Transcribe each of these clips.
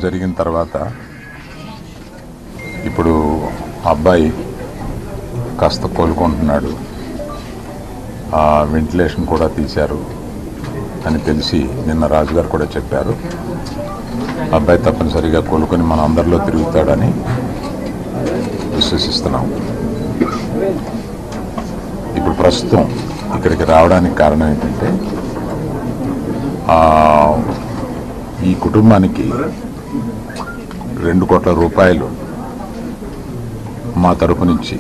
జరిగిన తర్వాత ఇప్పుడు అబ్బాయి కాస్త కోలుకుంటున్నాడు, వెంటిలేషన్ కూడా తీశారు అని తెలిసి నిన్న రాజుగారు కూడా చెప్పారు. అబ్బాయి తప్పనిసరిగా కోలుకొని మన అందరిలో తిరుగుతాడని విశ్వసిస్తున్నాం. ఇప్పుడు ప్రస్తుతం ఇక్కడికి రావడానికి కారణం ఏంటంటే ఈ కుటుంబానికి 2 కోట్ల రూపాయలు మా తరపు నుంచి,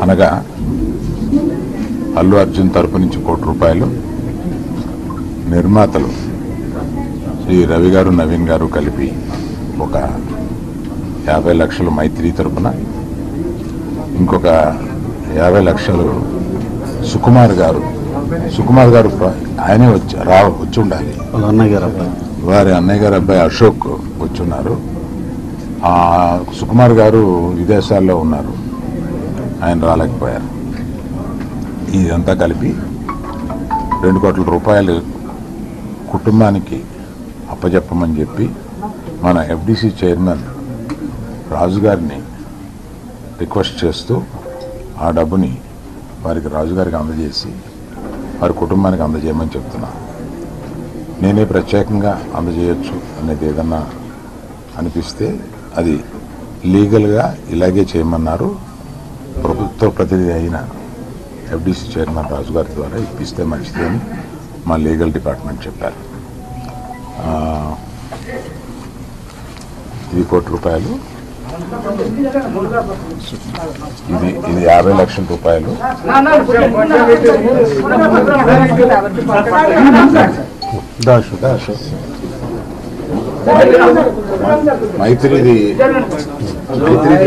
అనగా అల్లు అర్జున్ తరపు నుంచి 1 కోటి రూపాయలు, నిర్మాతలు శ్రీ రవి గారు నవీన్ గారు కలిపి ఒక 50 లక్షలు మైత్రి తరపున, ఇంకొక 50 లక్షలు సుకుమార్ గారు ఆయనే వచ్చి ఉండాలి, వారి అన్నయ్య గారు అబ్బాయి అశోక్ వచ్చున్నారు. సుకుమార్ గారు విదేశాల్లో ఉన్నారు, ఆయన రాలేకపోయారు. ఇదంతా కలిపి 2 కోట్ల రూపాయలు కుటుంబానికి అప్పచెప్పమని చెప్పి మన ఎఫ్డిసి చైర్మన్ రాజుగారిని రిక్వెస్ట్ చేస్తూ ఆ డబ్బుని వారికి రాజుగారికి అందజేసి వారి కుటుంబానికి అందజేయమని చెప్తున్నా. నేనే ప్రత్యేకంగా అందజేయచ్చు అనేది ఏదన్నా అనిపిస్తే అది లీగల్గా ఇలాగే చేయమన్నారు. ప్రభుత్వ ప్రతినిధి అయిన ఎఫ్డిసి చైర్మన్ రాజుగారి ద్వారా ఇప్పిస్తే మంచిది అని మా లీగల్ డిపార్ట్మెంట్ చెప్పారు. ఇది 1 కోటి రూపాయలు, ఇది 50 లక్షల రూపాయలు. మైత్రిది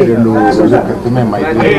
2 రోజుల క్రితమే మైత్రి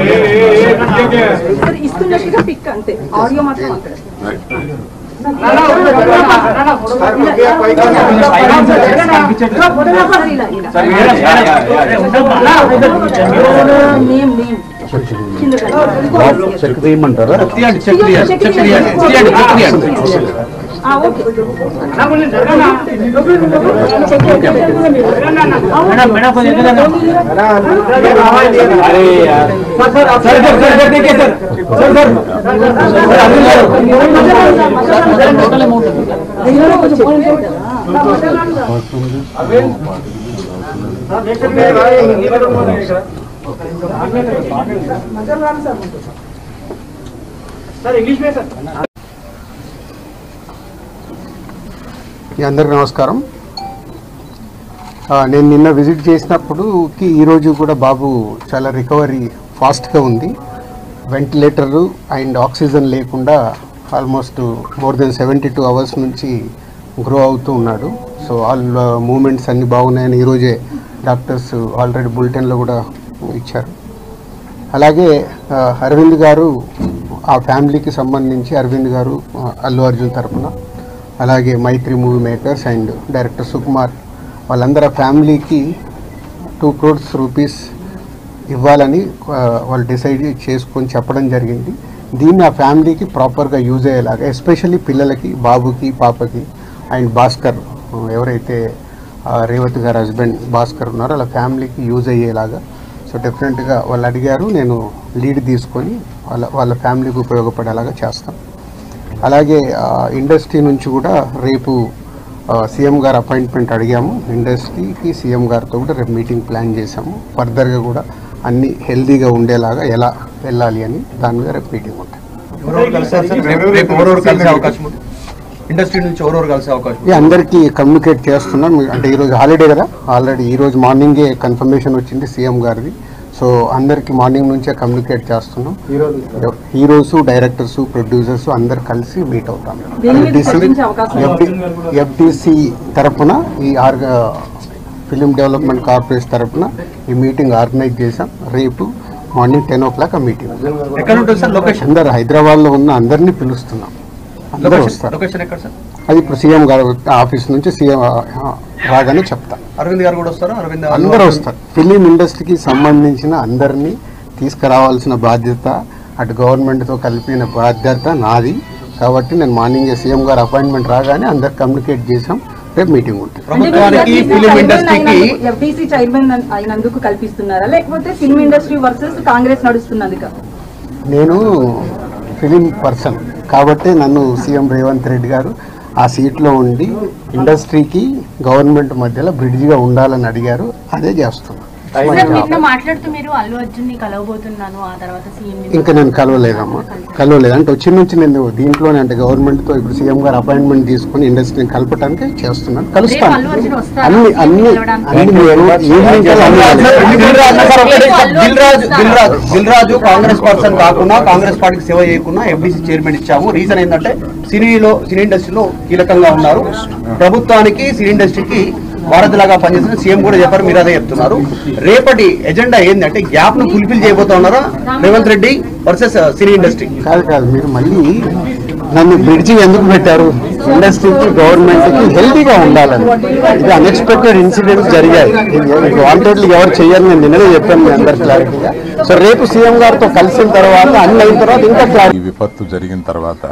అందరికీ నమస్కారం. నేను నిన్న విజిట్ చేసినప్పుడు ఈరోజు కూడా బాబు చాలా రికవరీ ఫాస్ట్గా ఉంది. వెంటిలేటరు అండ్ ఆక్సిజన్ లేకుండా ఆల్మోస్ట్ మోర్ దెన్ 72 అవర్స్ నుంచి గ్రో అవుతూ ఉన్నాడు. సో ఆల్ మూమెంట్స్ అన్నీ బాగున్నాయని ఈరోజే డాక్టర్స్ ఆల్రెడీ బులెటిన్లో కూడా ఇచ్చారు. అలాగే అరవింద్ గారు, ఆ ఫ్యామిలీకి సంబంధించి అరవింద్ గారు అల్లు అర్జున్ తరఫున, అలాగే Mythri Movie Makers and director Sukumar, వాళ్ళందరూ ఫ్యామిలీకి 2 crores రూపీస్ ఇవ్వాలని వాళ్ళు డిసైడ్ చేసుకొని చెప్పడం జరిగింది. దీన్ని ఆ ఫ్యామిలీకి ప్రాపర్గా యూజ్ అయ్యేలాగా, ఎస్పెషల్లీ పిల్లలకి, బాబుకి, పాపకి అండ్ భాస్కర్, ఎవరైతే రేవతి గారు హస్బెండ్ భాస్కర్ ఉన్నారో వాళ్ళ ఫ్యామిలీకి యూజ్ అయ్యేలాగా. సో డెఫినెట్గా వాళ్ళు అడిగారు, నేను లీడ్ తీసుకొని వాళ్ళ ఫ్యామిలీకి ఉపయోగపడేలాగా చేస్తాం. అలాగే ఇండస్ట్రీ నుంచి కూడా రేపు సీఎం గారు అపాయింట్మెంట్ అడిగాము. ఇండస్ట్రీకి సీఎం గారితో కూడా రేపు మీటింగ్ ప్లాన్ చేశాము. ఫర్దర్గా కూడా అన్ని హెల్దీగా ఉండేలాగా ఎలా వెళ్ళాలి అని దాని మీద రేపు మీటింగ్ ఉంటుంది. అందరికీ కమ్యూనికేట్ చేస్తున్నాం. అంటే ఈరోజు హాలిడే కదా, ఆల్రెడీ ఈరోజు మార్నింగే కన్ఫర్మేషన్ వచ్చింది సీఎం గారిది. సో అందరికి మార్నింగ్ నుంచే కమ్యూనికేట్ చేస్తున్నాం. హీరోస్, డైరెక్టర్స్, ప్రొడ్యూసర్స్ అందరు కలిసి మీట్ అవుతాం. ఎఫ్డిసి తరఫున, ఈ ఫిలిం డెవలప్మెంట్ కార్పొరేషన్ తరఫున ఈ మీటింగ్ ఆర్గనైజ్ చేశాం. రేపు మార్నింగ్ 10 o'clock ఆ మీటింగ్. అందరు హైదరాబాద్లో ఉన్న అందరినీ పిలుస్తున్నాం, అందరూ వస్తారు. అది ఇప్పుడు సీఎం గారు ఆఫీస్ నుంచి సీఎం రాగానే చెప్తా. అరవింద్ గారు కూడా వస్తారు, అందరూ వస్తారు. ఫిలిం ఇండస్ట్రీకి సంబంధించిన అందరినీ తీసుకురావాల్సిన బాధ్యత, అటు గవర్నమెంట్తో కలిపిన బాధ్యత నాది. కాబట్టి నేను మార్నింగ్ సీఎం గారు అపాయింట్మెంట్ రాగానే అందరికి కమ్యూనికేట్ చేసాం. రేపు మీటింగ్ ఉంటుంది. ప్రభుత్వానికి ఫిలిం ఇండస్ట్రీకి ఎఫ్డీసీ చైర్మన్ అయినందుకు కల్పిస్తున్నారా, లేకపోతే ఫిల్మ్ ఇండస్ట్రీ వర్సెస్ కాంగ్రెస్ నడుస్తున్నది? నేను ఫిలిం పర్సన్ కాబట్టి నన్ను సీఎం రేవంత్ రెడ్డి గారు ఆ సీట్లో ఉండి ఇండస్ట్రీకి గవర్నమెంట్ మధ్యలో బ్రిడ్జిగా ఉండాలని అడిగారు, అదే చేస్తున్నాను. మాట్లాడుతూ మీరు అల్లు అర్జున్ ని కలవబోతున్నాను, ఆ తర్వాత సీఎం ఇంకా నేను కలవలేదమ్మా, కలవలేదు అంటే వచ్చి నుంచి నేను దీంట్లోనే అంటే గవర్నమెంట్తో ఇప్పుడు సీఎం గారు అపాయింట్మెంట్ తీసుకుని ఇండస్ట్రీని కలపడానికి చేస్తున్నాను, కలుస్తాను. అన్ని అన్ని దిల్ రాజు కాంగ్రెస్ పర్సన్ కాకుండా కాంగ్రెస్ పార్టీకి సేవ చేయకుండా ఎఫ్డీసీ చైర్మన్ ఇచ్చాము. రీజన్ ఏంటంటే సినీ ఇండస్ట్రీలో కీలకంగా ఉన్నారు. ప్రభుత్వానికి సినీ ఇండస్ట్రీకి వారధిలాగా పనిచేసిన సీఎం కూడా చెప్పారు, మీరు అదే చెప్తున్నారు. రేపటి ఎజెండా ఏంటంటే గ్యాప్ ను ఫుల్ఫిల్ చేయబోతా ఉన్నారా Revanth Reddy versus cine industry? కాదు మీరు మళ్ళీ నన్ను బ్రిడ్జి ఎందుకు పెట్టారు? ఇండస్ట్రీకి గవర్నమెంట్కి హెల్తీగా ఉండాలని. ఇది అన్ఎక్స్పెక్టెడ్ ఇన్సిడెంట్స్ జరిగాయి, వాంటెడ్లీ ఎవరు చెయ్యాలని నేను నిన్ననే చెప్పాను మీ అందరు క్లారిటీగా. సో రేపు సీఎం గారితో కలిసిన తర్వాత అన్ని అయిన తర్వాత ఇంకా క్లారిటీ. ఈ విపత్తు జరిగిన తర్వాత